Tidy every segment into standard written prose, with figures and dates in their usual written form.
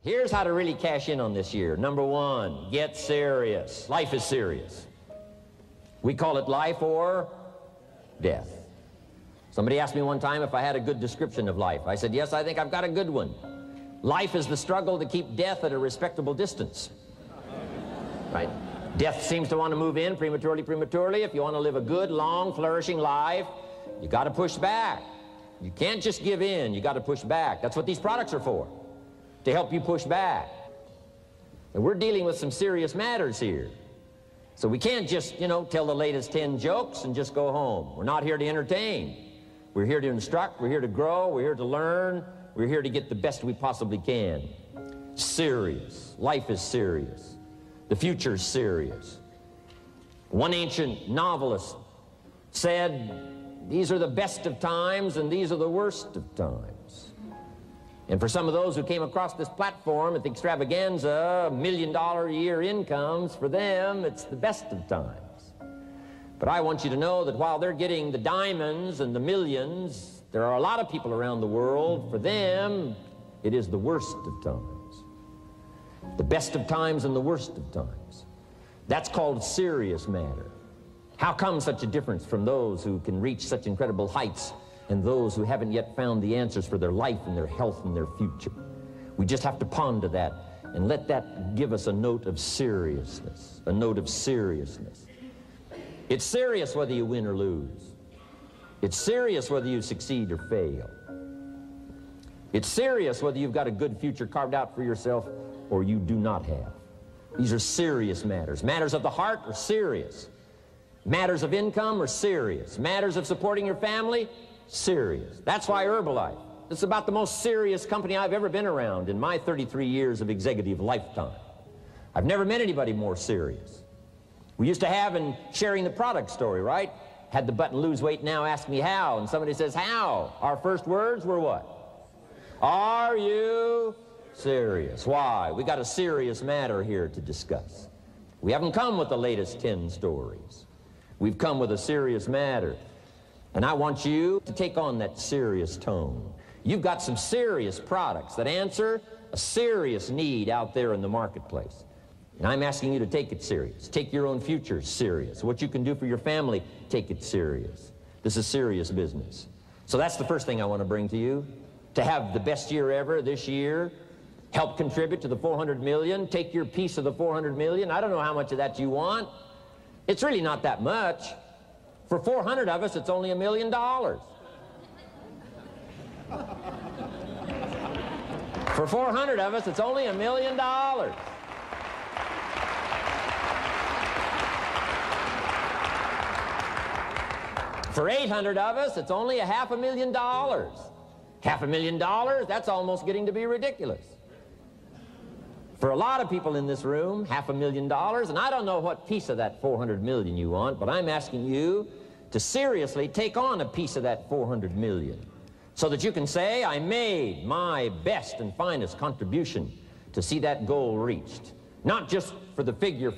Here's how to really cash in on this year. Number one, get serious. Life is serious. We call it life or death. Somebody asked me one time if I had a good description of life. I said, yes, I think I've got a good one. Life is the struggle to keep death at a respectable distance. Right? Death seems to want to move in prematurely. If you want to live a good, long, flourishing life, you got to push back. You can't just give in. You got to push back. That's what these products are for, to help you push back. And we're dealing with some serious matters here. So we can't just, tell the latest 10 jokes and just go home. We're not here to entertain. We're here to instruct. We're here to grow. We're here to learn. We're here to get the best we possibly can. Serious. Life is serious. The future's serious. One ancient novelist said, these are the best of times and these are the worst of times. And for some of those who came across this platform at the extravaganza, $1 million a year incomes, for them, it's the best of times. But I want you to know that while they're getting the diamonds and the millions, there are a lot of people around the world, for them, it is the worst of times. The best of times and the worst of times. That's called serious matter. How come such a difference from those who can reach such incredible heights and those who haven't yet found the answers for their life and their health and their future? We just have to ponder that and let that give us a note of seriousness, a note of seriousness. It's serious whether you win or lose. It's serious whether you succeed or fail. It's serious whether you've got a good future carved out for yourself or you do not have. These are serious matters. Matters of the heart are serious. Matters of income are serious. Matters of supporting your family, serious. That's why Herbalife, it's about the most serious company I've ever been around in my 33 years of executive lifetime. I've never met anybody more serious. We used to have in sharing the product story, right? Had the button lose weight now, ask me how. And somebody says, how? Our first words were what? Are you serious? Why? We got a serious matter here to discuss. We haven't come with the latest 10 stories. We've come with a serious matter. And I want you to take on that serious tone. You've got some serious products that answer a serious need out there in the marketplace. And I'm asking you to take it serious. Take your own future serious. What you can do for your family, take it serious. This is serious business. So that's the first thing I want to bring to you. To have the best year ever this year, help contribute to the 400 million, take your piece of the 400 million. I don't know how much of that you want. It's really not that much. For 400 of us, it's only $1 million. For 400 of us, it's only $1 million. For 800 of us, it's only $500,000. $500,000, that's almost getting to be ridiculous. For a lot of people in this room, $500,000, and I don't know what piece of that 400 million you want, but I'm asking you to seriously take on a piece of that 400 million so that you can say, I made my best and finest contribution to see that goal reached. Not just for the figure,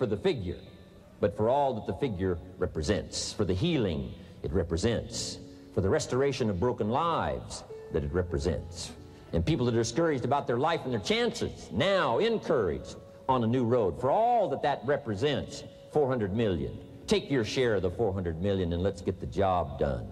but for all that the figure represents, for the healing it represents, for the restoration of broken lives that it represents. And people that are discouraged about their life and their chances, now encouraged on a new road. For all that that represents, 400 million. Take your share of the 400 million and let's get the job done.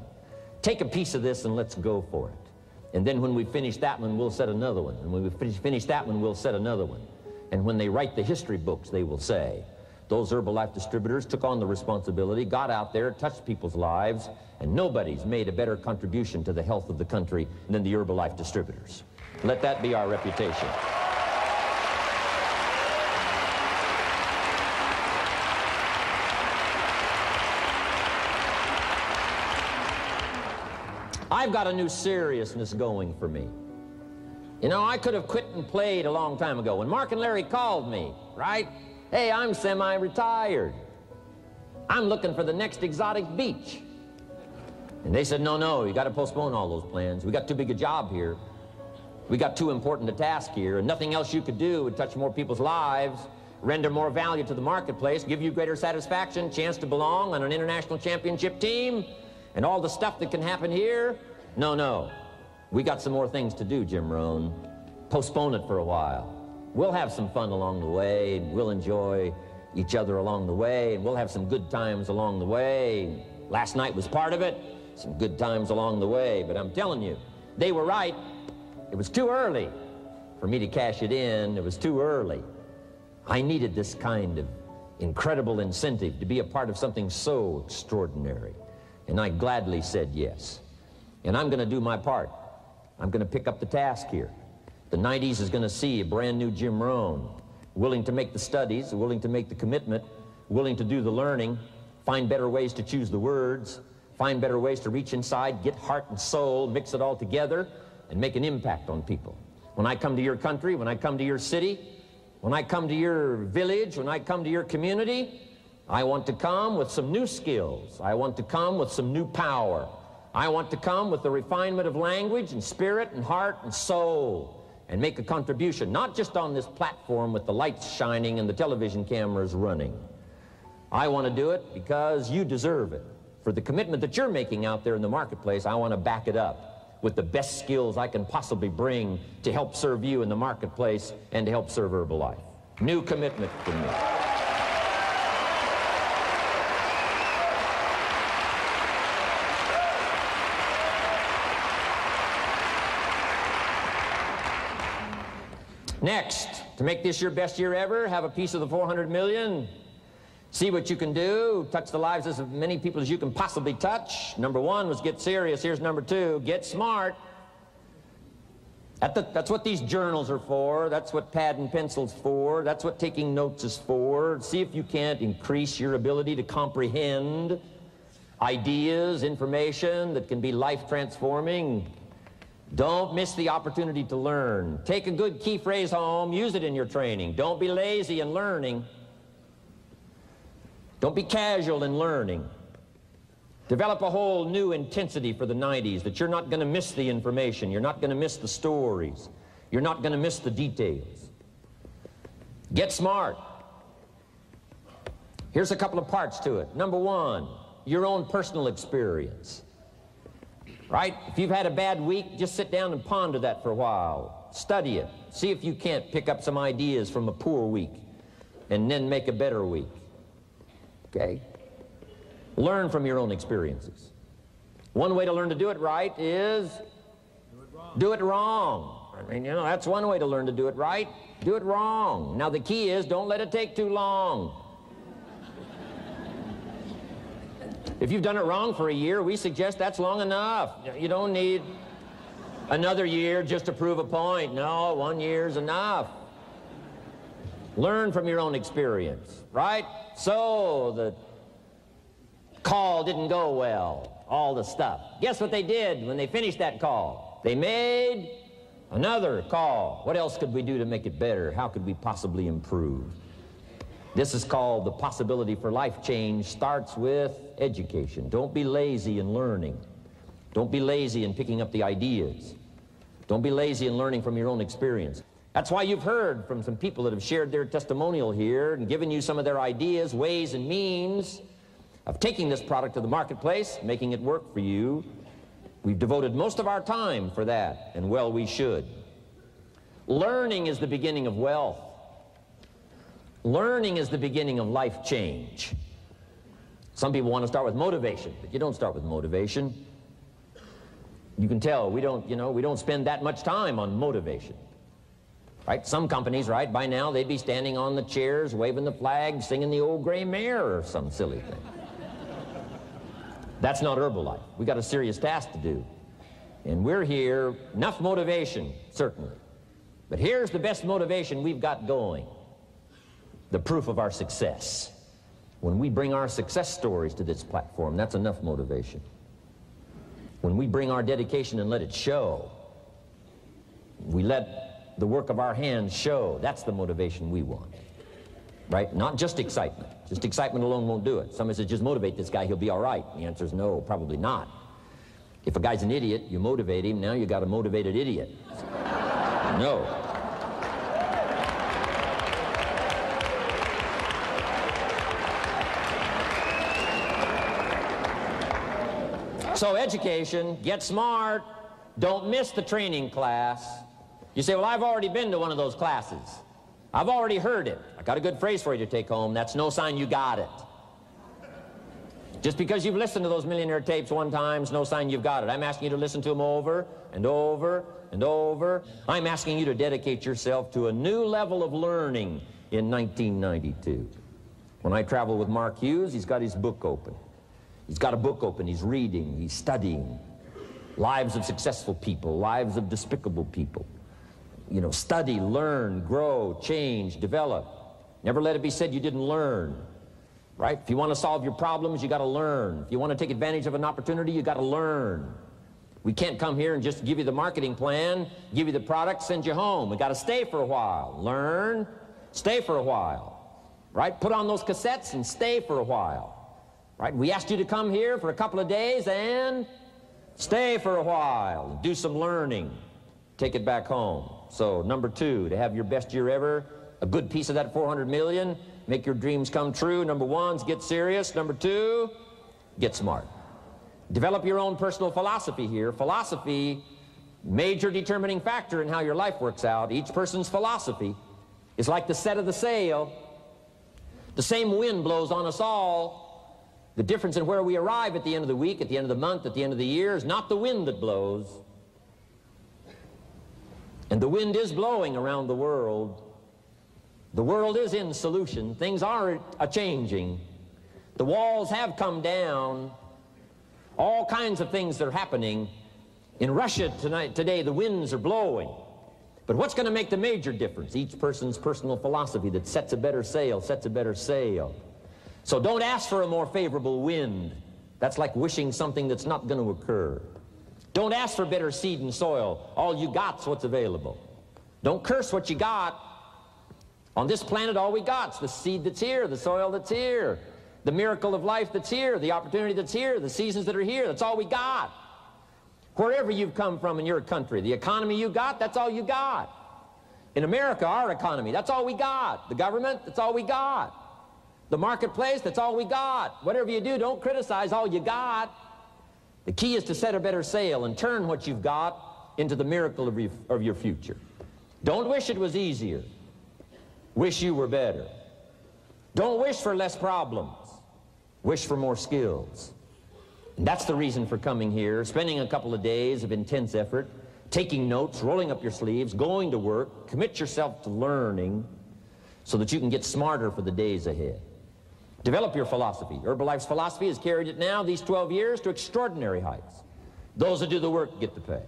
Take a piece of this and let's go for it. And then when we finish that one, we'll set another one. And when we finish that one, we'll set another one. And when they write the history books, they will say, those Herbalife distributors took on the responsibility, got out there, touched people's lives, and nobody's made a better contribution to the health of the country than the Herbalife distributors. Let that be our reputation. I've got a new seriousness going for me. You know, I could have quit and played a long time ago. When Mark and Larry called me, right? Hey, I'm semi-retired. I'm looking for the next exotic beach. And they said, no, you got to postpone all those plans. We got too big a job here. We got too important a task here, and nothing else you could do would touch more people's lives, render more value to the marketplace, give you greater satisfaction, chance to belong on an international championship team, and all the stuff that can happen here. No. We got some more things to do, Jim Rohn. Postpone it for a while. We'll have some fun along the way, and we'll enjoy each other along the way, and we'll have some good times along the way. Last night was part of it, some good times along the way, but I'm telling you, they were right. It was too early for me to cash it in. It was too early. I needed this kind of incredible incentive to be a part of something so extraordinary, and I gladly said yes. And I'm going to do my part. I'm going to pick up the task here. The 90s is going to see a brand new Jim Rohn, willing to make the studies, willing to make the commitment, willing to do the learning, find better ways to choose the words, find better ways to reach inside, get heart and soul, mix it all together, and make an impact on people. When I come to your country, when I come to your city, when I come to your village, when I come to your community, I want to come with some new skills. I want to come with some new power. I want to come with the refinement of language and spirit and heart and soul, and make a contribution, not just on this platform with the lights shining and the television cameras running. I want to do it because you deserve it. For the commitment that you're making out there in the marketplace, I want to back it up with the best skills I can possibly bring to help serve you in the marketplace and to help serve Herbalife. New commitment from me. Next, to make this your best year ever, have a piece of the 400 million. See what you can do. Touch the lives of as many people as you can possibly touch. Number one was get serious. Here's number two, get smart. That's what these journals are for. That's what pad and pencil's for. That's what taking notes is for. See if you can't increase your ability to comprehend ideas, information that can be life-transforming. Don't miss the opportunity to learn. Take a good key phrase home, use it in your training. Don't be lazy in learning. Don't be casual in learning. Develop a whole new intensity for the 90s that you're not going to miss the information, you're not going to miss the stories, you're not going to miss the details. Get smart. Here's a couple of parts to it. Number one, your own personal experience. Right? If you've had a bad week, just sit down and ponder that for a while. Study it. See if you can't pick up some ideas from a poor week and then make a better week. Okay? Learn from your own experiences. One way to learn to do it right is do it wrong. I mean, you know, that's one way to learn to do it right. Do it wrong. Now the key is don't let it take too long. If you've done it wrong for a year, we suggest that's long enough. You don't need another year just to prove a point. No, 1 year's enough. Learn from your own experience, right? So the call didn't go well, all the stuff. Guess what they did when they finished that call? They made another call. What else could we do to make it better? How could we possibly improve? This is called the possibility for life change. Starts with education. Don't be lazy in learning. Don't be lazy in picking up the ideas. Don't be lazy in learning from your own experience. That's why you've heard from some people that have shared their testimonial here and given you some of their ideas, ways, and means of taking this product to the marketplace, making it work for you. We've devoted most of our time for that, and well, we should. Learning is the beginning of wealth. Learning is the beginning of life change. Some people want to start with motivation, but you don't start with motivation. You can tell we don't spend that much time on motivation. Right? Some companies, right, by now they'd be standing on the chairs, waving the flag, singing the old gray mare or some silly thing. That's not Herbalife. We got a serious task to do. And we're here, enough motivation, certainly. But here's the best motivation we've got going. The proof of our success. When we bring our success stories to this platform, that's enough motivation. When we bring our dedication and let it show, we let the work of our hands show, that's the motivation we want. Right? Not just excitement. Just excitement alone won't do it. Somebody says, just motivate this guy, he'll be all right. The answer is no, probably not. If a guy's an idiot, you motivate him, now you got a motivated idiot. No. So education, get smart, don't miss the training class. You say, well, I've already been to one of those classes. I've already heard it. I got a good phrase for you to take home. That's no sign you got it. Just because you've listened to those millionaire tapes one time is no sign you've got it. I'm asking you to listen to them over and over and over. I'm asking you to dedicate yourself to a new level of learning in 1992. When I travel with Mark Hughes, he's got his book open. He's got a book open. He's reading. He's studying. Lives of successful people, lives of despicable people. You know, study, learn, grow, change, develop. Never let it be said you didn't learn. Right? If you want to solve your problems, you got to learn. If you want to take advantage of an opportunity, you got to learn. We can't come here and just give you the marketing plan, give you the product, send you home. We got to stay for a while. Learn, stay for a while. Right? Put on those cassettes and stay for a while. Right? We asked you to come here for a couple of days and stay for a while. Do some learning. Take it back home. So, number 2, to have your best year ever, a good piece of that 400 million. Make your dreams come true. Number 1 is get serious. Number 2, get smart. Develop your own personal philosophy here. Philosophy, major determining factor in how your life works out. Each person's philosophy is like the set of the sail. The same wind blows on us all. The difference in where we arrive at the end of the week, at the end of the month, at the end of the year is not the wind that blows. And the wind is blowing around the world. The world is in solution. Things are a-changing. The walls have come down. All kinds of things are happening. In Russia today, the winds are blowing. But what's going to make the major difference? Each person's personal philosophy that sets a better sail, sets a better sail. So don't ask for a more favorable wind. That's like wishing something that's not going to occur. Don't ask for better seed and soil. All you got's what's available. Don't curse what you got. On this planet, all we got's the seed that's here, the soil that's here, the miracle of life that's here, the opportunity that's here, the seasons that are here. That's all we got. Wherever you've come from in your country, the economy you got, that's all you got. In America, our economy, that's all we got. The government, that's all we got. The marketplace, that's all we got. Whatever you do, don't criticize all you got. The key is to set a better sail and turn what you've got into the miracle of your future. Don't wish it was easier. Wish you were better. Don't wish for less problems. Wish for more skills. And that's the reason for coming here, spending a couple of days of intense effort, taking notes, rolling up your sleeves, going to work, commit yourself to learning so that you can get smarter for the days ahead. Develop your philosophy. Herbalife's philosophy has carried it now, these 12 years, to extraordinary heights. Those that do the work get the pay.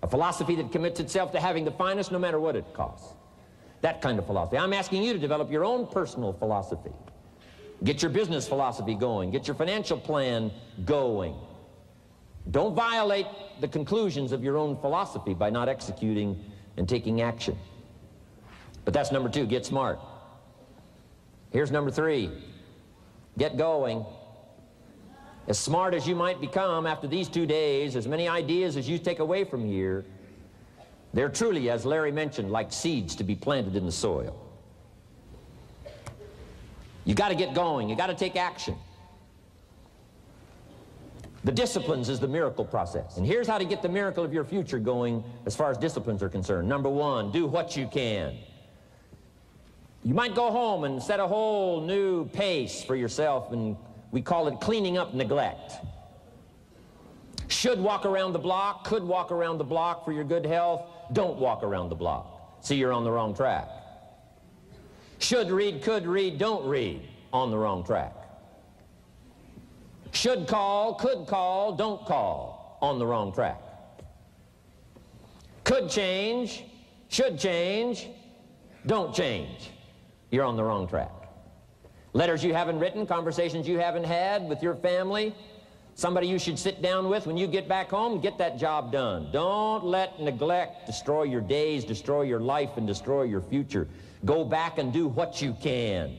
A philosophy that commits itself to having the finest no matter what it costs. That kind of philosophy. I'm asking you to develop your own personal philosophy. Get your business philosophy going. Get your financial plan going. Don't violate the conclusions of your own philosophy by not executing and taking action. But that's number 2, get smart. Here's number 3, get going. As smart as you might become after these 2 days, as many ideas as you take away from here, they're truly, as Larry mentioned, like seeds to be planted in the soil. You got to get going. You got to take action. The disciplines is the miracle process. And here's how to get the miracle of your future going as far as disciplines are concerned. Number 1, do what you can. You might go home and set a whole new pace for yourself, and we call it cleaning up neglect. Should walk around the block, could walk around the block for your good health. Don't walk around the block. See, you're on the wrong track. Should read, could read, don't read. On the wrong track. Should call, could call, don't call. On the wrong track. Could change, should change, don't change. You're on the wrong track. Letters you haven't written, conversations you haven't had with your family, somebody you should sit down with when you get back home, get that job done. Don't let neglect destroy your days, destroy your life, and destroy your future. Go back and do what you can.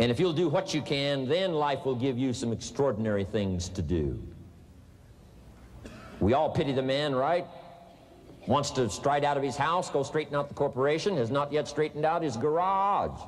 And if you'll do what you can, then life will give you some extraordinary things to do. We all pity the man, right? Wants to stride out of his house, go straighten out the corporation, has not yet straightened out his garage.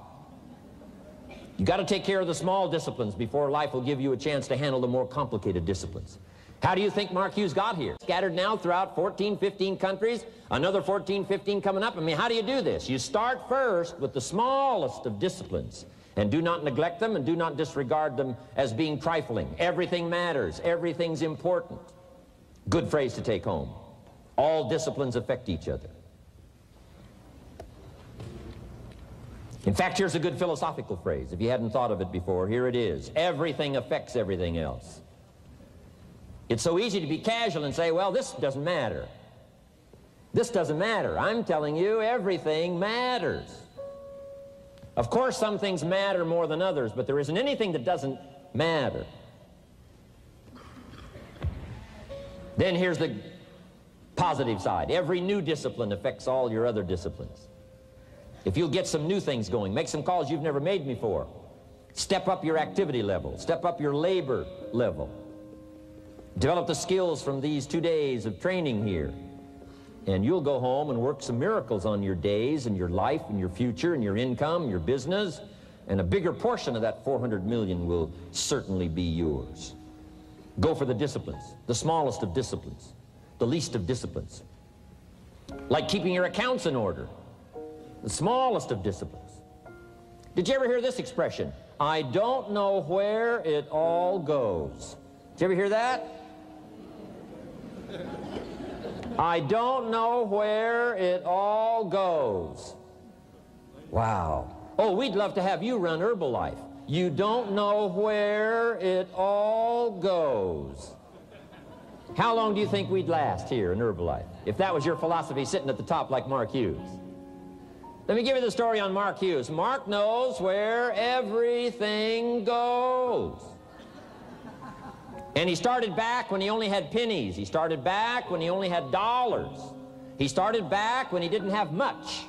You got to take care of the small disciplines before life will give you a chance to handle the more complicated disciplines. How do you think Mark Hughes got here? Scattered now throughout 14, 15 countries, another 14, 15 coming up. I mean, how do you do this? You start first with the smallest of disciplines, and do not neglect them and do not disregard them as being trifling. Everything matters. Everything's important. Good phrase to take home. All disciplines affect each other. In fact, here's a good philosophical phrase. If you hadn't thought of it before, here it is. Everything affects everything else. It's so easy to be casual and say, well, this doesn't matter. This doesn't matter. I'm telling you, everything matters. Of course, some things matter more than others, but there isn't anything that doesn't matter. Then here's the positive side. Every new discipline affects all your other disciplines. If you'll get some new things going, make some calls you've never made before, step up your activity level, step up your labor level, develop the skills from these 2 days of training here, and you'll go home and work some miracles on your days and your life and your future and your income, your business, and a bigger portion of that 400 million will certainly be yours. Go for the disciplines, the smallest of disciplines, the least of disciplines. Like keeping your accounts in order, the smallest of disciplines. Did you ever hear this expression? I don't know where it all goes. Did you ever hear that? I don't know where it all goes. Wow. Oh, we'd love to have you run Herbalife. You don't know where it all goes. How long do you think we'd last here in Herbalife if that was your philosophy sitting at the top like Mark Hughes? Let me give you the story on Mark Hughes. Mark knows where everything goes. And he started back when he only had pennies. He started back when he only had dollars. He started back when he didn't have much.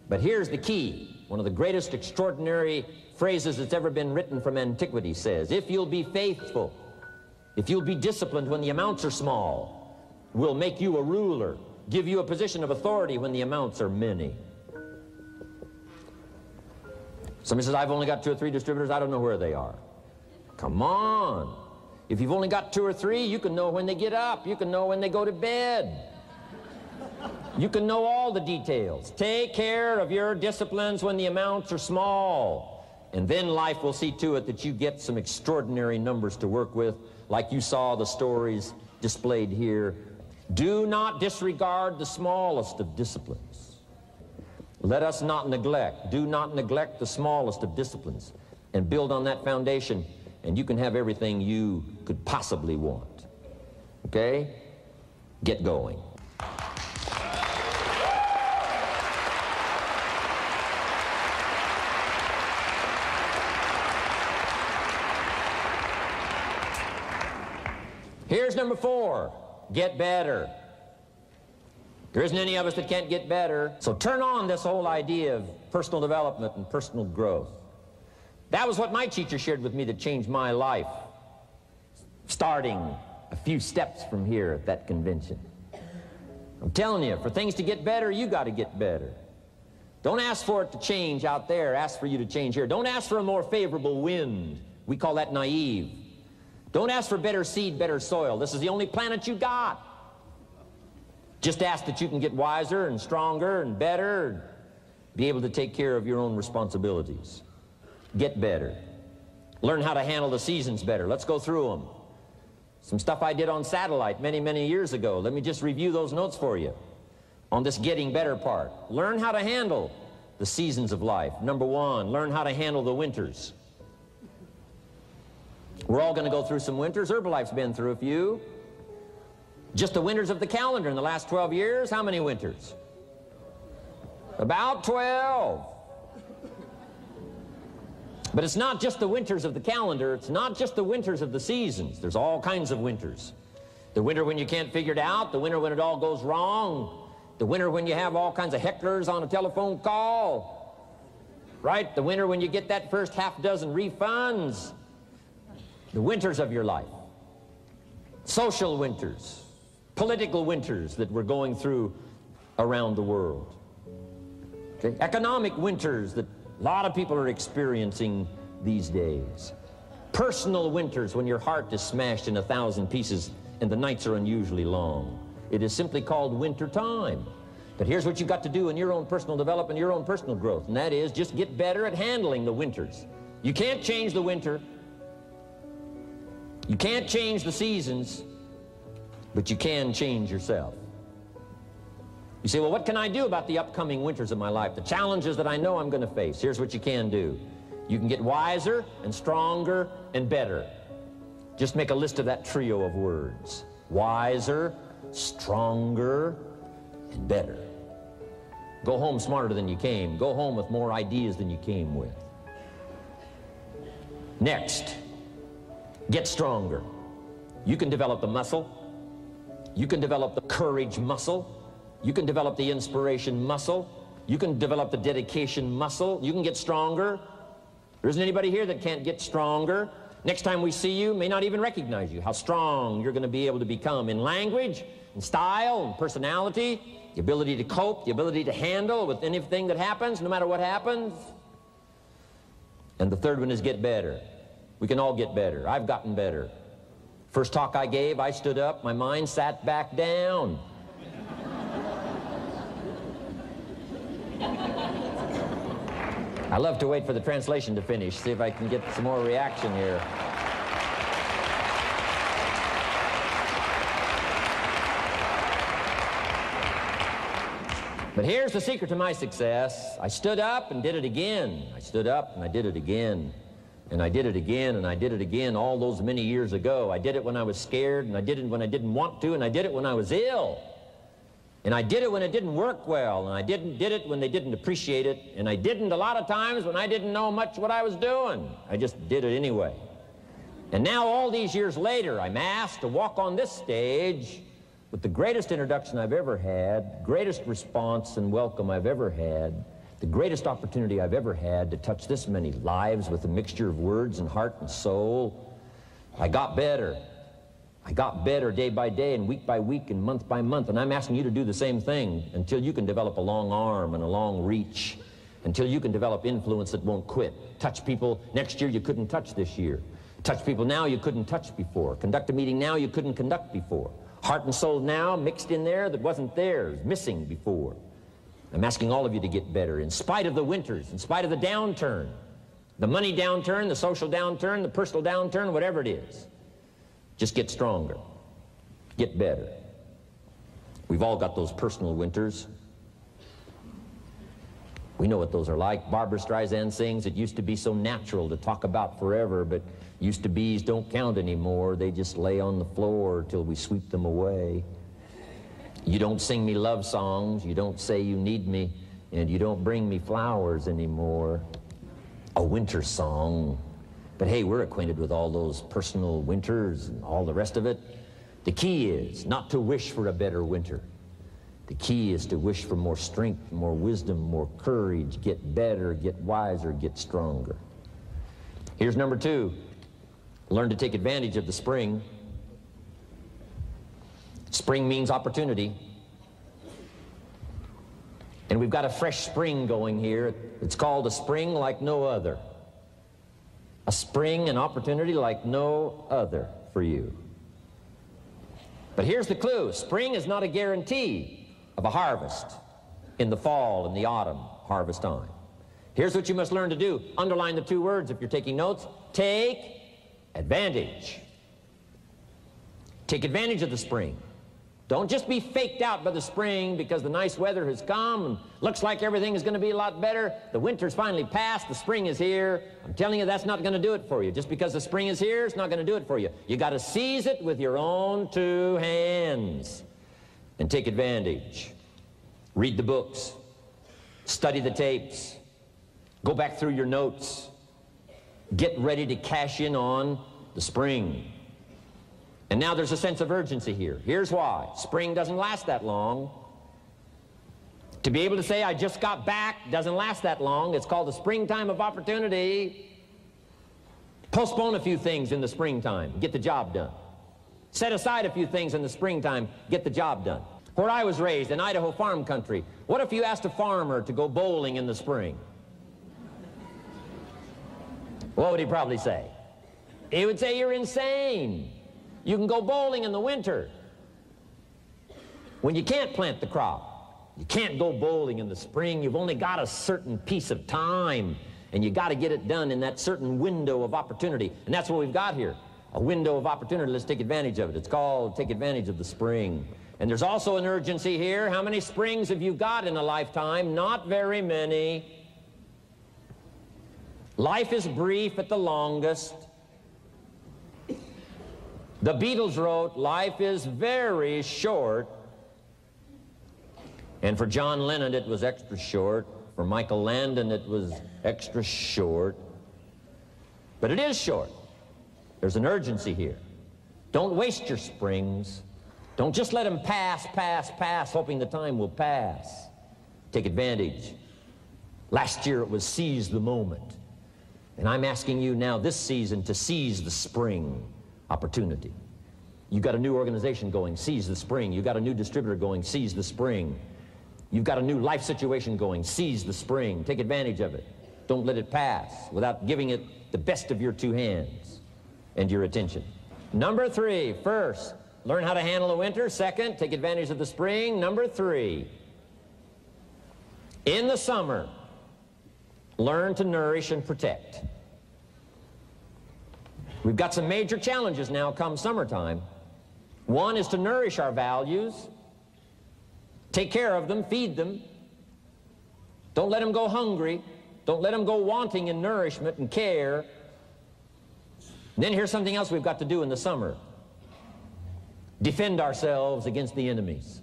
But here's the key. One of the greatest extraordinary phrases that's ever been written from antiquity says, if you'll be faithful, if you'll be disciplined when the amounts are small, we'll make you a ruler, give you a position of authority when the amounts are many. Somebody says, I've only got 2 or 3 distributors, I don't know where they are. Come on. If you've only got 2 or 3, you can know when they get up. You can know when they go to bed. You can know all the details. Take care of your disciplines when the amounts are small. And then life will see to it that you get some extraordinary numbers to work with, like you saw the stories displayed here. Do not disregard the smallest of disciplines. Let us not neglect, do not neglect the smallest of disciplines, and build on that foundation, and you can have everything you could possibly want. Okay? Get going. Here's number 4, get better. There isn't any of us that can't get better. So turn on this whole idea of personal development and personal growth. That was what my teacher shared with me that changed my life, starting a few steps from here at that convention. I'm telling you, for things to get better, you got to get better. Don't ask for it to change out there. Ask for you to change here. Don't ask for a more favorable wind. We call that naive. Don't ask for better seed, better soil. This is the only planet you got. Just ask that you can get wiser and stronger and better, and be able to take care of your own responsibilities. Get better. Learn how to handle the seasons better. Let's go through them. Some stuff I did on satellite many, many years ago. Let me just review those notes for you on this getting better part. Learn how to handle the seasons of life. Number 1, learn how to handle the winters. We're all going to go through some winters. Herbalife's been through a few. Just the winters of the calendar in the last 12 years, how many winters? About 12. But it's not just the winters of the calendar, it's not just the winters of the seasons. There's all kinds of winters. The winter when you can't figure it out, the winter when it all goes wrong, the winter when you have all kinds of hecklers on a telephone call, right? The winter when you get that first half dozen refunds. The winters of your life. Social winters. Political winters that we're going through around the world. Okay? Economic winters that a lot of people are experiencing these days. Personal winters when your heart is smashed in 1,000 pieces and the nights are unusually long. It is simply called winter time. But here's what you've got to do in your own personal development, your own personal growth, and that is just get better at handling the winters. You can't change the winter. You can't change the seasons, but you can change yourself. You say, well, what can I do about the upcoming winters of my life, the challenges that I know I'm going to face? Here's what you can do. You can get wiser and stronger and better. Just make a list of that trio of words. Wiser, stronger, and better. Go home smarter than you came. Go home with more ideas than you came with. Next, get stronger. You can develop the muscle. You can develop the courage muscle. You can develop the inspiration muscle. You can develop the dedication muscle. You can get stronger. There isn't anybody here that can't get stronger. Next time we see you, may not even recognize you, how strong you're going to be able to become in language, in style, and personality, the ability to cope, the ability to handle with anything that happens, no matter what happens. And the third one is get better. We can all get better. I've gotten better. First talk I gave, I stood up, my mind sat back down. I love to wait for the translation to finish, see if I can get some more reaction here. But here's the secret to my success. I stood up and did it again. I stood up and I did it again. And I did it again and I did it again all those many years ago. I did it when I was scared, and I did it when I didn't want to, and I did it when I was ill. And I did it when it didn't work well, and I did it when they didn't appreciate it, and I didn't a lot of times when I didn't know much what I was doing. I just did it anyway. And now all these years later, I'm asked to walk on this stage with the greatest introduction I've ever had, greatest response and welcome I've ever had, the greatest opportunity I've ever had to touch this many lives with a mixture of words and heart and soul. I got better. I got better day by day and week by week and month by month, and I'm asking you to do the same thing until you can develop a long arm and a long reach, until you can develop influence that won't quit. Touch people next year you couldn't touch this year. Touch people now you couldn't touch before. Conduct a meeting now you couldn't conduct before. Heart and soul now mixed in there that wasn't theirs, missing before. I'm asking all of you to get better in spite of the winters, in spite of the downturn, the money downturn, the social downturn, the personal downturn, whatever it is. Just get stronger. Get better. We've all got those personal winters. We know what those are like. Barbara Streisand sings, it used to be so natural to talk about forever, but used to be's don't count anymore. They just lay on the floor till we sweep them away. You don't sing me love songs. You don't say you need me, and you don't bring me flowers anymore. A winter song. But hey, we're acquainted with all those personal winters and all the rest of it. The key is not to wish for a better winter. The key is to wish for more strength, more wisdom, more courage, get better, get wiser, get stronger. Here's number 2. Learn to take advantage of the spring. Spring means opportunity. And we've got a fresh spring going here. It's called a spring like no other. A spring, an opportunity like no other for you. But here's the clue. Spring is not a guarantee of a harvest in the fall and the autumn harvest time. Here's what you must learn to do. Underline the 2 words if you're taking notes. Take advantage. Take advantage of the spring. Don't just be faked out by the spring because the nice weather has come and looks like everything is going to be a lot better. The winter's finally passed, the spring is here. I'm telling you, that's not going to do it for you. Just because the spring is here, it's not going to do it for you. You got to seize it with your own 2 hands and take advantage. Read the books, study the tapes, go back through your notes, get ready to cash in on the spring. And now there's a sense of urgency here. Here's why. Spring doesn't last that long. To be able to say, I just got back, doesn't last that long. It's called the springtime of opportunity. Postpone a few things in the springtime. Get the job done. Set aside a few things in the springtime. Get the job done. Where I was raised, in Idaho farm country, what if you asked a farmer to go bowling in the spring? What would he probably say? He would say you're insane. You can go bowling in the winter when you can't plant the crop. You can't go bowling in the spring. You've only got a certain piece of time, and you got to get it done in that certain window of opportunity. And that's what we've got here, a window of opportunity. Let's take advantage of it. It's called take advantage of the spring. And there's also an urgency here. How many springs have you got in a lifetime? Not very many. Life is brief at the longest. The Beatles wrote, life is very short. And for John Lennon, it was extra short. For Michael Landon, it was extra short. But it is short. There's an urgency here. Don't waste your springs. Don't just let them pass, hoping the time will pass. Take advantage. Last year it was seize the moment. And I'm asking you now this season to seize the spring opportunity. You got a new organization going, seize the spring. You got a new distributor going, seize the spring. You've got a new life situation going, seize the spring. Take advantage of it. Don't let it pass without giving it the best of your two hands and your attention. Number 3, first, learn how to handle the winter. Second, take advantage of the spring. Number 3, in the summer, learn to nourish and protect. We've got some major challenges now come summertime. One is to nourish our values. Take care of them, feed them. Don't let them go hungry. Don't let them go wanting in nourishment and care. And then here's something else we've got to do in the summer. Defend ourselves against the enemies.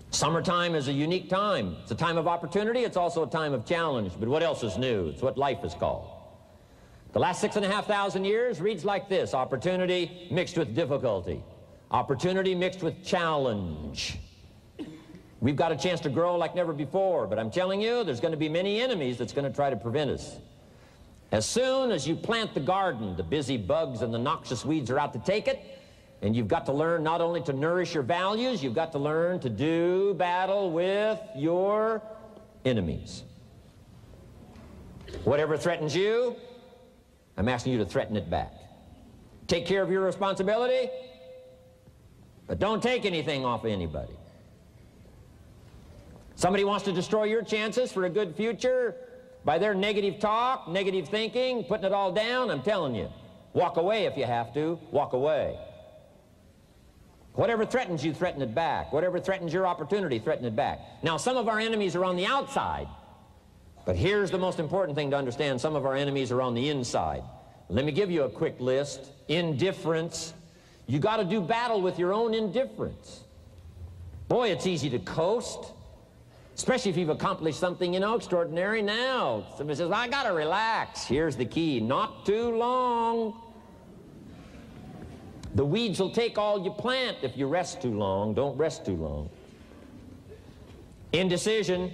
Summertime is a unique time. It's a time of opportunity. It's also a time of challenge. But what else is new? It's what life is called. The last 6,500 years reads like this: opportunity mixed with difficulty. Opportunity mixed with challenge. We've got a chance to grow like never before, but I'm telling you, there's going to be many enemies that's going to try to prevent us. As soon as you plant the garden, the busy bugs and the noxious weeds are out to take it, and you've got to learn not only to nourish your values, you've got to learn to do battle with your enemies. Whatever threatens you, I'm asking you to threaten it back. Take care of your responsibility, but don't take anything off of anybody. Somebody wants to destroy your chances for a good future by their negative talk, negative thinking, putting it all down. I'm telling you, walk away if you have to. Walk away. Whatever threatens you, threaten it back. Whatever threatens your opportunity, threaten it back. Now, some of our enemies are on the outside, but here's the most important thing to understand. Some of our enemies are on the inside. Let me give you a quick list. Indifference. You got to do battle with your own indifference. Boy, it's easy to coast, especially if you've accomplished something, extraordinary. Now, somebody says, I got to relax. Here's the key: not too long. The weeds will take all you plant if you rest too long. Don't rest too long. Indecision.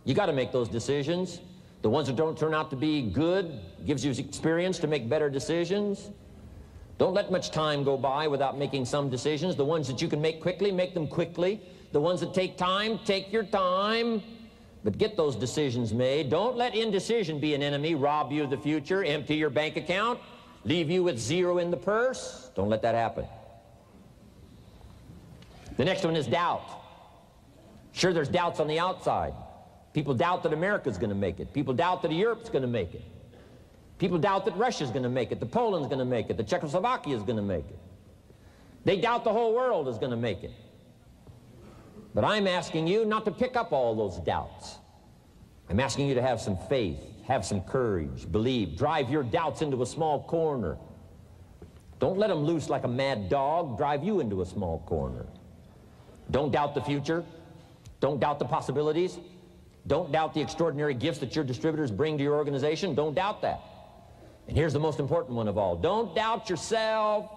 You got to make those decisions. The ones that don't turn out to be good gives you experience to make better decisions. Don't let much time go by without making some decisions. The ones that you can make quickly, make them quickly. The ones that take time, take your time. But get those decisions made. Don't let indecision be an enemy, rob you of the future, empty your bank account, leave you with zero in the purse. Don't let that happen. The next one is doubt. Sure, there's doubts on the outside. People doubt that America's going to make it. People doubt that Europe's going to make it. People doubt that Russia's going to make it, that Poland's going to make it, that Czechoslovakia is going to make it. They doubt the whole world is going to make it. But I'm asking you not to pick up all those doubts. I'm asking you to have some faith, have some courage, believe, drive your doubts into a small corner. Don't let them loose like a mad dog, drive you into a small corner. Don't doubt the future. Don't doubt the possibilities. Don't doubt the extraordinary gifts that your distributors bring to your organization. Don't doubt that. And here's the most important one of all. Don't doubt yourself.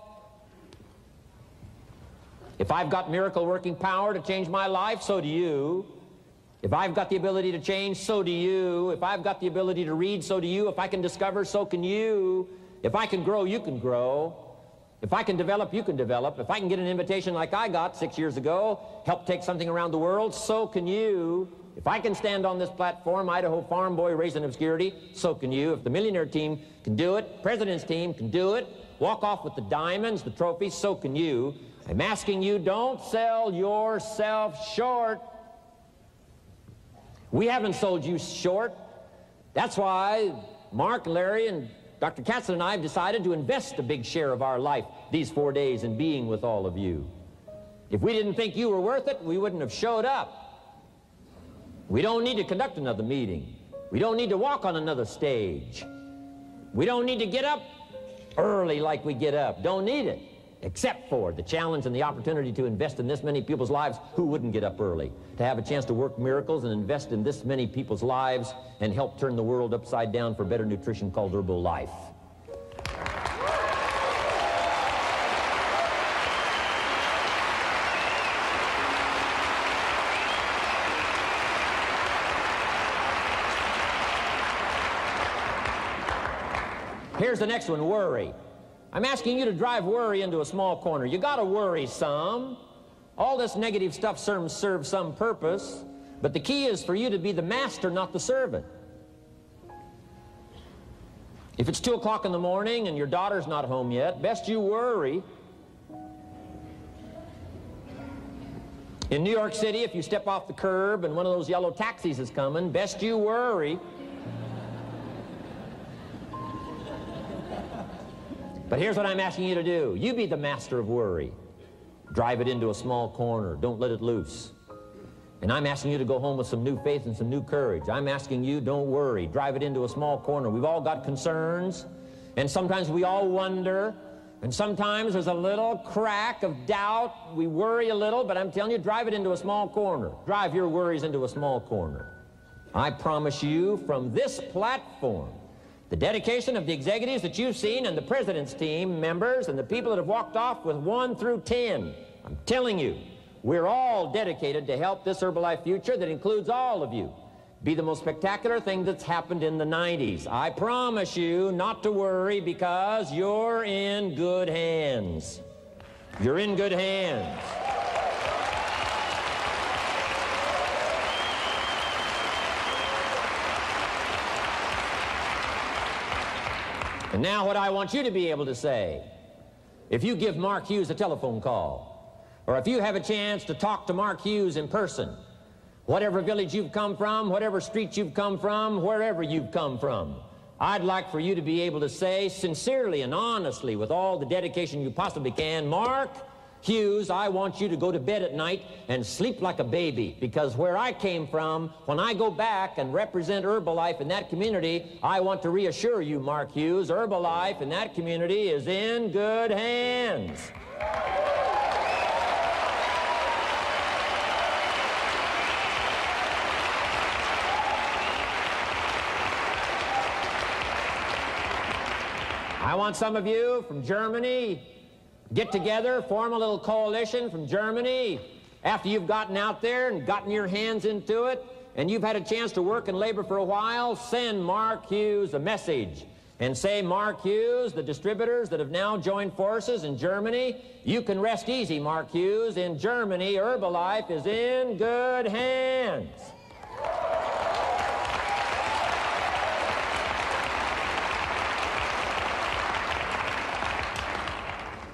If I've got miracle working power to change my life, so do you. If I've got the ability to change, so do you. If I've got the ability to read, so do you. If I can discover, so can you. If I can grow, you can grow. If I can develop, you can develop. If I can get an invitation like I got 6 years ago, help take something around the world, so can you. If I can stand on this platform, Idaho farm boy raised in obscurity, so can you. If the millionaire team can do it, president's team can do it, walk off with the diamonds, the trophies, so can you. I'm asking you, don't sell yourself short. We haven't sold you short. That's why Mark, Larry, and Dr. Katzen and I have decided to invest a big share of our life these 4 days in being with all of you. If we didn't think you were worth it, we wouldn't have showed up. We don't need to conduct another meeting. We don't need to walk on another stage. We don't need to get up early like we get up. Don't need it, except for the challenge and the opportunity to invest in this many people's lives who wouldn't get up early, to have a chance to work miracles and invest in this many people's lives and help turn the world upside down for better nutrition called Herbalife. Here's the next one, worry. I'm asking you to drive worry into a small corner. You got to worry some. All this negative stuff serves some purpose, but the key is for you to be the master, not the servant. If it's 2 o'clock in the morning and your daughter's not home yet, best you worry. In New York City, if you step off the curb and one of those yellow taxis is coming, best you worry. But here's what I'm asking you to do. You be the master of worry. Drive it into a small corner. Don't let it loose. And I'm asking you to go home with some new faith and some new courage. I'm asking you, don't worry. Drive it into a small corner. We've all got concerns, and sometimes we all wonder, and sometimes there's a little crack of doubt. We worry a little, but I'm telling you, drive it into a small corner. Drive your worries into a small corner. I promise you, from this platform, the dedication of the executives that you've seen and the president's team members and the people that have walked off with 1 through 10, I'm telling you, we're all dedicated to help this Herbalife future that includes all of you be the most spectacular thing that's happened in the 90s. I promise you not to worry, because you're in good hands. You're in good hands. And now what I want you to be able to say, if you give Mark Hughes a telephone call, or if you have a chance to talk to Mark Hughes in person, whatever village you've come from, whatever street you've come from, wherever you've come from, I'd like for you to be able to say sincerely and honestly, with all the dedication you possibly can, Mark Hughes, I want you to go to bed at night and sleep like a baby, because where I came from, when I go back and represent Herbalife in that community, I want to reassure you, Mark Hughes, Herbalife in that community is in good hands. I want some of you from Germany get together, form a little coalition from Germany. After you've gotten out there and gotten your hands into it, and you've had a chance to work and labor for a while, send Mark Hughes a message and say, Mark Hughes, the distributors that have now joined forces in Germany, you can rest easy, Mark Hughes. In Germany, Herbalife is in good hands.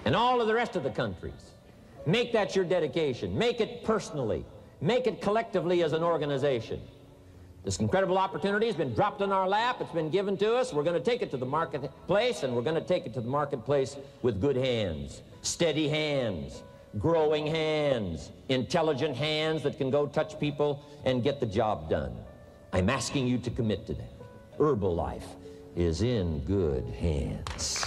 And all of the rest of the countries, make that your dedication. Make it personally. Make it collectively as an organization. This incredible opportunity has been dropped in our lap. It's been given to us. We're going to take it to the marketplace, and we're going to take it to the marketplace with good hands, steady hands, growing hands, intelligent hands that can go touch people and get the job done. I'm asking you to commit to that. Herbalife is in good hands.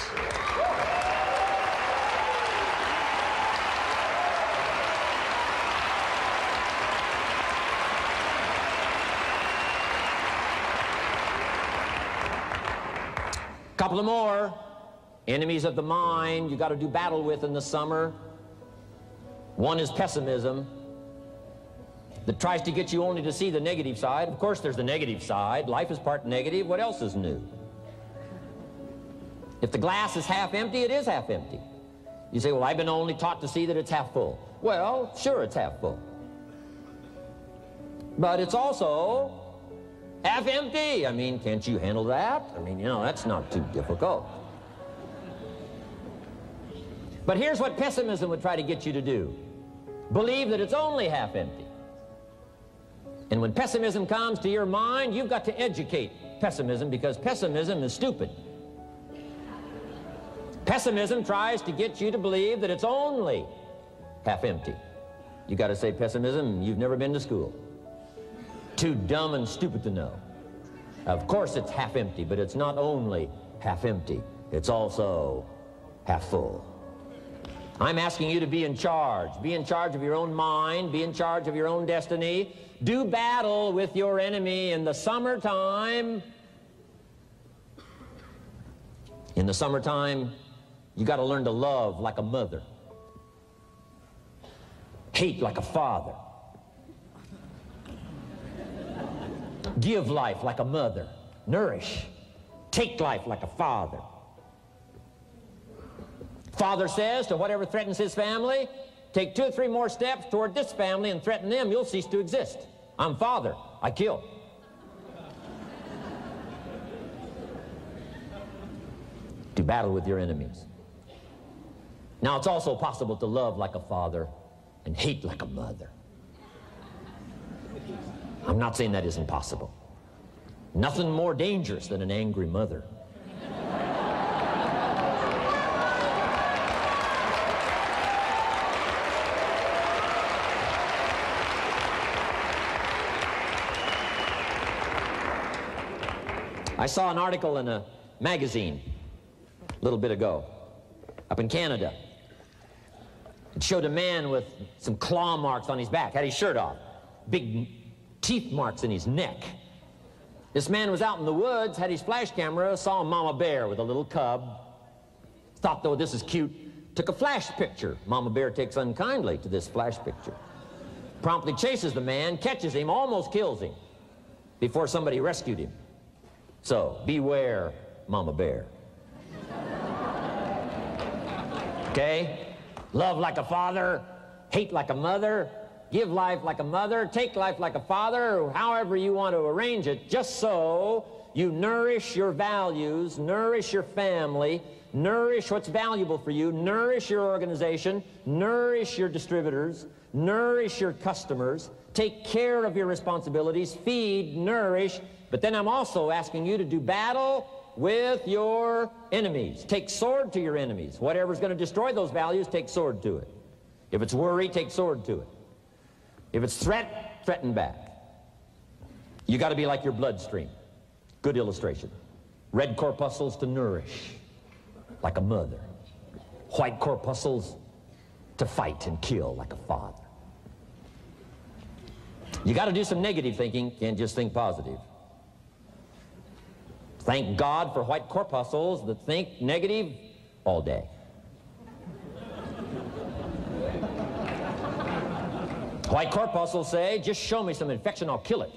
Couple of more enemies of the mind you got to do battle with in the summer. One is pessimism, that tries to get you only to see the negative side. Of course there's the negative side. Life is part negative. What else is new? If the glass is half empty, it is half empty. You say, well, I've been only taught to see that it's half full. Well, sure, it's half full. But it's also half empty. I mean, can't you handle that? I mean, you know, that's not too difficult. But here's what pessimism would try to get you to do. Believe that it's only half empty. And when pessimism comes to your mind, you've got to educate pessimism, because pessimism is stupid. Pessimism tries to get you to believe that it's only half empty. You got to say, pessimism, you've never been to school. Too dumb and stupid to know. Of course it's half empty, but it's not only half empty. It's also half full. I'm asking you to be in charge. Be in charge of your own mind. Be in charge of your own destiny. Do battle with your enemy in the summertime. In the summertime, you got to learn to love like a mother. Hate like a father. Give life like a mother. Nourish. Take life like a father. Father says to whatever threatens his family, take 2 or 3 more steps toward this family and threaten them, you'll cease to exist. I'm father. I kill. Do battle with your enemies. Now, it's also possible to love like a father and hate like a mother. I'm not saying that isn't possible. Nothing more dangerous than an angry mother. I saw an article in a magazine a little bit ago up in Canada. It showed a man with some claw marks on his back, had his shirt off, big teeth marks in his neck. This man was out in the woods, had his flash camera, saw a mama bear with a little cub, thought, though, this is cute, took a flash picture. Mama bear takes unkindly to this flash picture. Promptly chases the man, catches him, almost kills him before somebody rescued him. So, beware, Mama Bear. Okay? Love like a father, hate like a mother, give life like a mother, take life like a father, however you want to arrange it, just so you nourish your values, nourish your family, nourish what's valuable for you, nourish your organization, nourish your distributors, nourish your customers, take care of your responsibilities, feed, nourish. But then I'm also asking you to do battle with your enemies. Take sword to your enemies. Whatever's going to destroy those values, take sword to it. If it's worry, take sword to it. If it's threat, threaten back. You got to be like your bloodstream. Good illustration. Red corpuscles to nourish, like a mother. White corpuscles to fight and kill, like a father. You got to do some negative thinking, can't just think positive. Thank God for white corpuscles that think negative all day. White corpuscles say, just show me some infection, I'll kill it.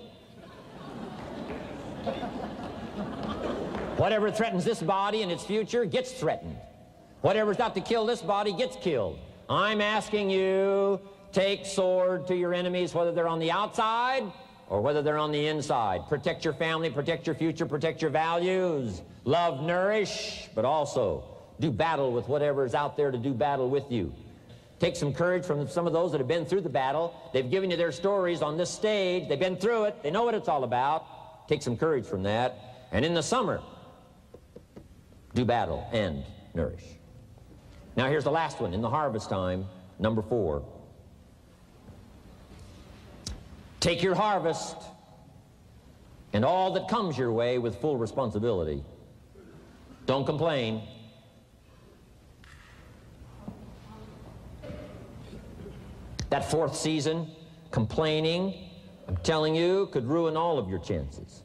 Whatever threatens this body and its future gets threatened. Whatever's out to kill this body gets killed. I'm asking you, take sword to your enemies, whether they're on the outside or whether they're on the inside. Protect your family, protect your future, protect your values. Love, nourish, but also do battle with whatever is out there to do battle with you. Take some courage from some of those that have been through the battle. They've given you their stories on this stage. They've been through it. They know what it's all about. Take some courage from that. And in the summer, do battle and nourish. Now here's the last one. In the harvest time, number 4. Take your harvest and all that comes your way with full responsibility. Don't complain. That 4th season, complaining, I'm telling you, could ruin all of your chances.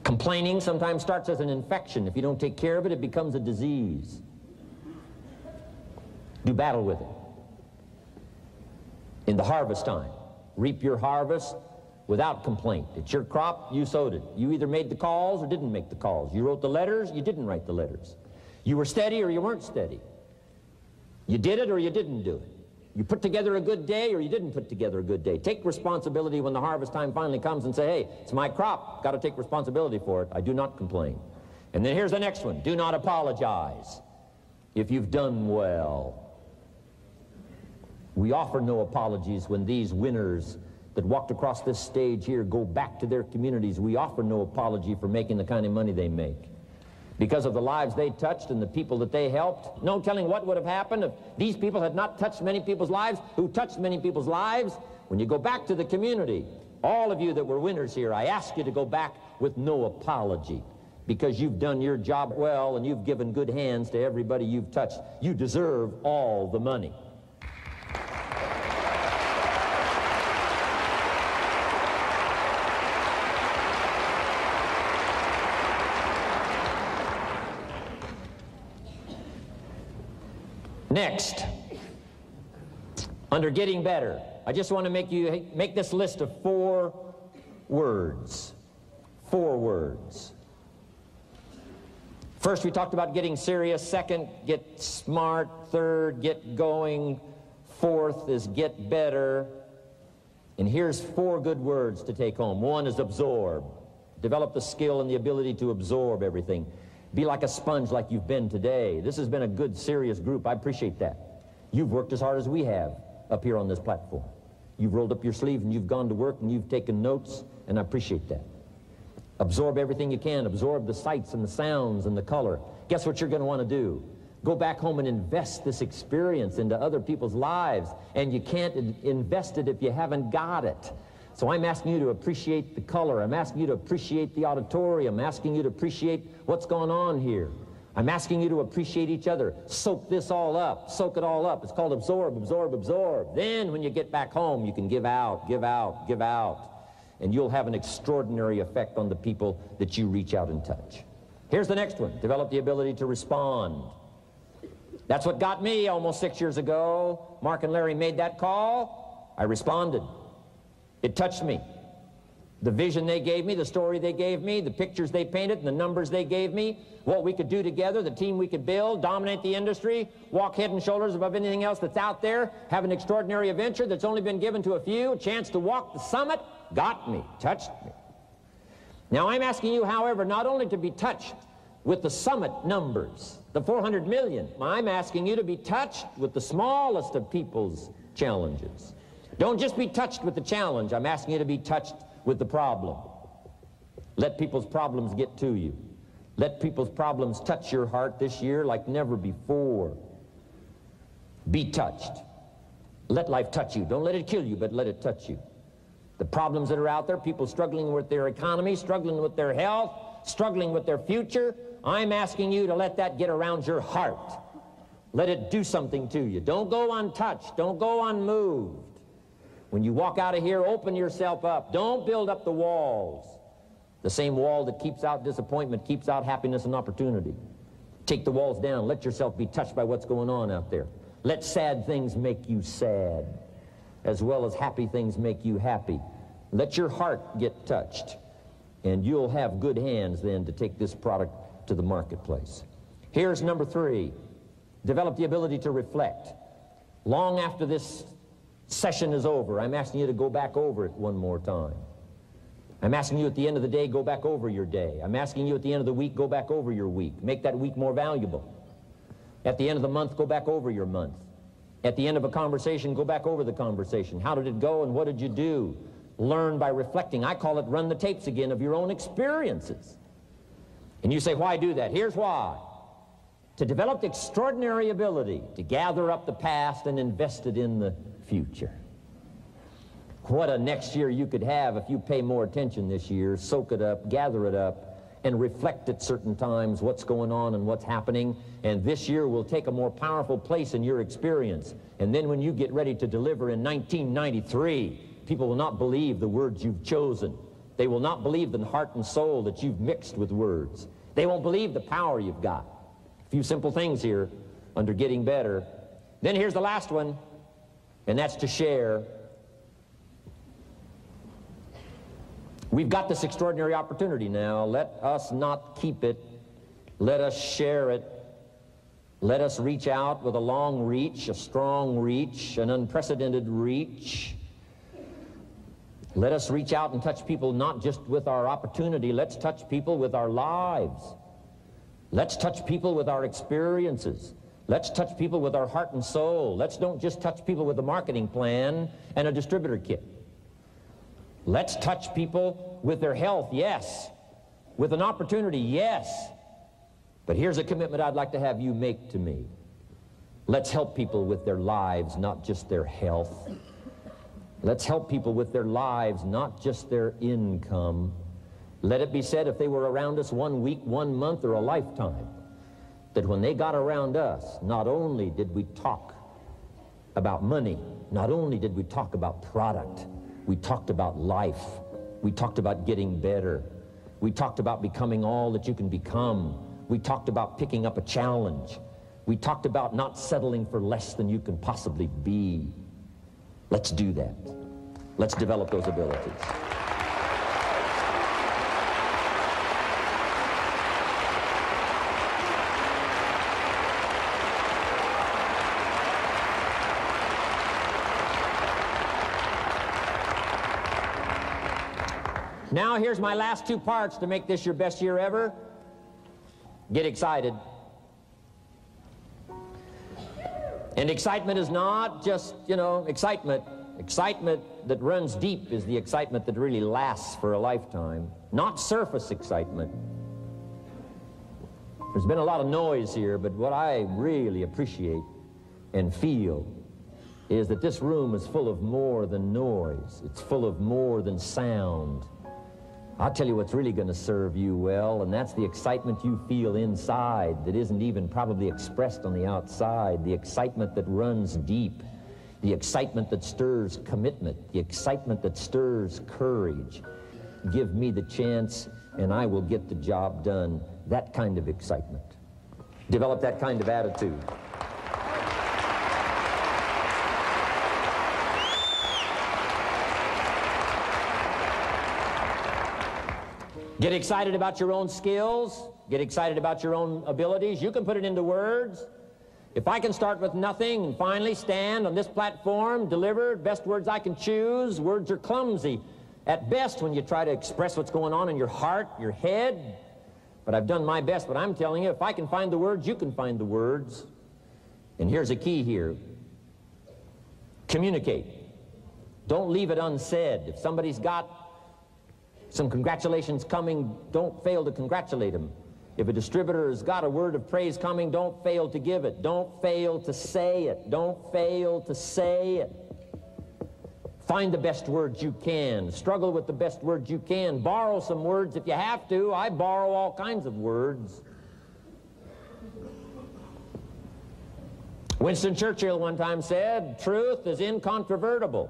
Complaining sometimes starts as an infection. If you don't take care of it, it becomes a disease. Do battle with it. In the harvest time, reap your harvest without complaint. It's your crop, you sowed it. You either made the calls or didn't make the calls. You wrote the letters, you didn't write the letters. You were steady or you weren't steady. You did it or you didn't do it. You put together a good day or you didn't put together a good day. Take responsibility when the harvest time finally comes and say, hey, it's my crop. Got to take responsibility for it. I do not complain. And then here's the next one. Do not apologize if you've done well. We offer no apologies when these winners that walked across this stage here go back to their communities. We offer no apology for making the kind of money they make. Because of the lives they touched and the people that they helped. No telling what would have happened if these people had not touched many people's lives, who touched many people's lives. When you go back to the community, all of you that were winners here, I ask you to go back with no apology, because you've done your job well and you've given good hands to everybody you've touched. You deserve all the money. Next, under getting better, I just want to make this list of 4 words. 4 words. First, we talked about getting serious. Second, get smart. Third, get going. Fourth is get better. And here's 4 good words to take home. 1 is absorb. Develop the skill and the ability to absorb everything. Be like a sponge like you've been today. This has been a good, serious group. I appreciate that. You've worked as hard as we have up here on this platform. You've rolled up your sleeves and you've gone to work and you've taken notes, and I appreciate that. Absorb everything you can. Absorb the sights and the sounds and the color. Guess what you're going to want to do? Go back home and invest this experience into other people's lives, and you can't invest it if you haven't got it. So I'm asking you to appreciate the color. I'm asking you to appreciate the auditorium. I'm asking you to appreciate what's going on here. I'm asking you to appreciate each other. Soak this all up. Soak it all up. It's called absorb, absorb, absorb. Then when you get back home, you can give out, give out, give out. And you'll have an extraordinary effect on the people that you reach out and touch. Here's the next one. Develop the ability to respond. That's what got me almost 6 years ago. Mark and Larry made that call. I responded. It touched me. The vision they gave me, the story they gave me, the pictures they painted, and the numbers they gave me, what we could do together, the team we could build, dominate the industry, walk head and shoulders above anything else that's out there, have an extraordinary adventure that's only been given to a few, a chance to walk the summit, got me, touched me. Now I'm asking you, however, not only to be touched with the summit numbers, the 400 million, I'm asking you to be touched with the smallest of people's challenges. Don't just be touched with the challenge. I'm asking you to be touched with the problem. Let people's problems get to you. Let people's problems touch your heart this year like never before. Be touched. Let life touch you. Don't let it kill you, but let it touch you. The problems that are out there, people struggling with their economy, struggling with their health, struggling with their future, I'm asking you to let that get around your heart. Let it do something to you. Don't go untouched. Don't go unmoved. When you walk out of here, open yourself up. Don't build up the walls. The same wall that keeps out disappointment keeps out happiness and opportunity. Take the walls down. Let yourself be touched by what's going on out there. Let sad things make you sad, as well as happy things make you happy. Let your heart get touched, and you'll have good hands then to take this product to the marketplace. Here's number 3. Develop the ability to reflect. Long after this session is over, I'm asking you to go back over it one more time. I'm asking you at the end of the day, go back over your day. I'm asking you at the end of the week, go back over your week. Make that week more valuable. At the end of the month, go back over your month. At the end of a conversation, go back over the conversation. How did it go and what did you do? Learn by reflecting. I call it run the tapes again of your own experiences. And you say, why do that? Here's why. To develop the extraordinary ability to gather up the past and invest it in the future. What a next year you could have if you pay more attention this year, soak it up, gather it up, and reflect at certain times what's going on and what's happening. And this year will take a more powerful place in your experience. And then when you get ready to deliver in 1993, people will not believe the words you've chosen. They will not believe the heart and soul that you've mixed with words. They won't believe the power you've got. A few simple things here under getting better. Then here's the last one, and that's to share. We've got this extraordinary opportunity now. Let us not keep it. Let us share it. Let us reach out with a long reach, a strong reach, an unprecedented reach. Let us reach out and touch people not just with our opportunity. Let's touch people with our lives. Let's touch people with our experiences. Let's touch people with our heart and soul. Let's don't just touch people with a marketing plan and a distributor kit. Let's touch people with their health, yes. With an opportunity, yes. But here's a commitment I'd like to have you make to me. Let's help people with their lives, not just their health. Let's help people with their lives, not just their income. Let it be said, if they were around us 1 week, 1 month, or a lifetime, that when they got around us, not only did we talk about money, not only did we talk about product, we talked about life. We talked about getting better. We talked about becoming all that you can become. We talked about picking up a challenge. We talked about not settling for less than you can possibly be. Let's do that. Let's develop those abilities. Now here's my last 2 parts to make this your best year ever. Get excited. And excitement is not just, excitement. Excitement that runs deep is the excitement that really lasts for a lifetime. Not surface excitement. There's been a lot of noise here, but what I really appreciate and feel is that this room is full of more than noise. It's full of more than sound. I'll tell you what's really going to serve you well, and that's the excitement you feel inside that isn't even probably expressed on the outside, the excitement that runs deep, the excitement that stirs commitment, the excitement that stirs courage. Give me the chance, and I will get the job done. That kind of excitement. Develop that kind of attitude. Get excited about your own skills. Get excited about your own abilities. You can put it into words. If I can start with nothing and finally stand on this platform, deliver best words I can choose, words are clumsy at best when you try to express what's going on in your heart, your head. But I've done my best. But I'm telling you, if I can find the words, you can find the words. And here's a key here. Communicate. Don't leave it unsaid. If somebody's got some congratulations coming, don't fail to congratulate them. If a distributor has got a word of praise coming, don't fail to give it. Don't fail to say it. Don't fail to say it. Find the best words you can. Struggle with the best words you can. Borrow some words if you have to. I borrow all kinds of words. Winston Churchill one time said, truth is incontrovertible.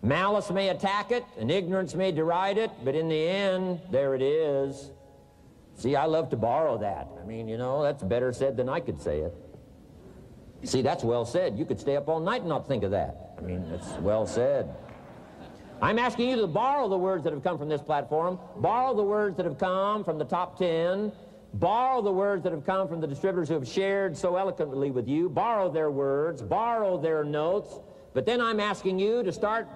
Malice may attack it, and ignorance may deride it, but in the end, there it is. See, I love to borrow that. I mean, that's better said than I could say it. See, that's well said. You could stay up all night and not think of that. I mean, it's well said. I'm asking you to borrow the words that have come from this platform, borrow the words that have come from the top 10, borrow the words that have come from the distributors who have shared so eloquently with you, borrow their words, borrow their notes, but then I'm asking you to start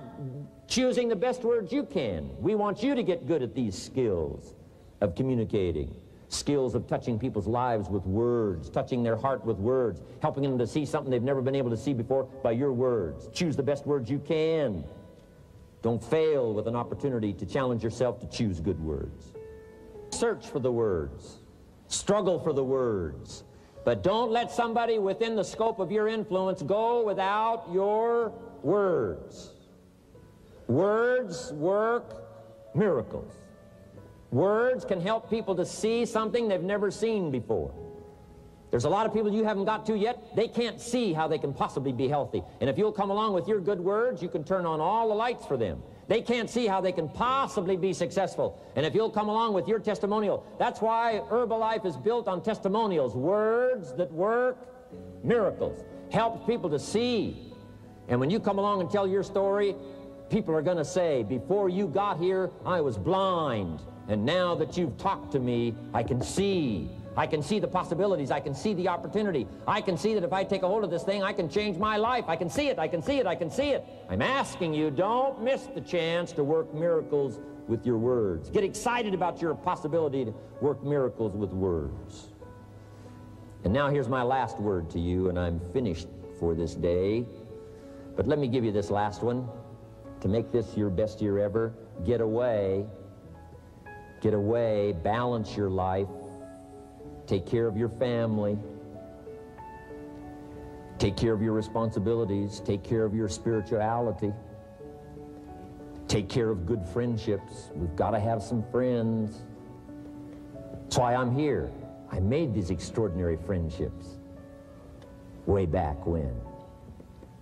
choosing the best words you can. We want you to get good at these skills of communicating, skills of touching people's lives with words, touching their heart with words, helping them to see something they've never been able to see before by your words. Choose the best words you can. Don't fail with an opportunity to challenge yourself to choose good words. Search for the words. Struggle for the words. But don't let somebody within the scope of your influence go without your words. Words work miracles. Words can help people to see something they've never seen before. There's a lot of people you haven't got to yet. They can't see how they can possibly be healthy. And if you'll come along with your good words, you can turn on all the lights for them. They can't see how they can possibly be successful. And if you'll come along with your testimonial, that's why Herbalife is built on testimonials. Words that work miracles. Helps people to see. And when you come along and tell your story, people are going to say, before you got here, I was blind. And now that you've talked to me, I can see. I can see the possibilities. I can see the opportunity. I can see that if I take a hold of this thing, I can change my life. I can see it. I can see it. I can see it. I'm asking you, don't miss the chance to work miracles with your words. Get excited about your possibility to work miracles with words. And now here's my last word to you, and I'm finished for this day. But let me give you this last one. To make this your best year ever, get away. Get away, balance your life. Take care of your family. Take care of your responsibilities. Take care of your spirituality. Take care of good friendships. We've got to have some friends. That's why I'm here. I made these extraordinary friendships way back when.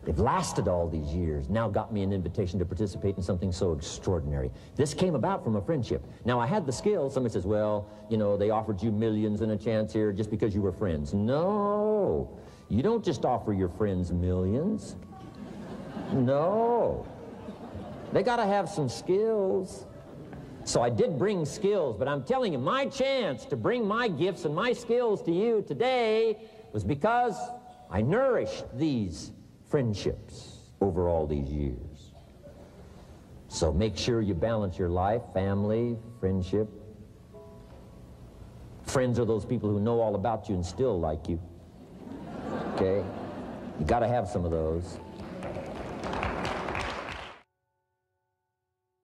They've lasted all these years, now got me an invitation to participate in something so extraordinary. This came about from a friendship. Now, I had the skills. Somebody says, well, you know, they offered you millions and a chance here just because you were friends. No, you don't just offer your friends millions. No. They got to have some skills. So I did bring skills, but I'm telling you, my chance to bring my gifts and my skills to you today was because I nourished these friendships over all these years. So make sure you balance your life, family, friendship. Friends are those people who know all about you and still like you. Okay? You got to have some of those.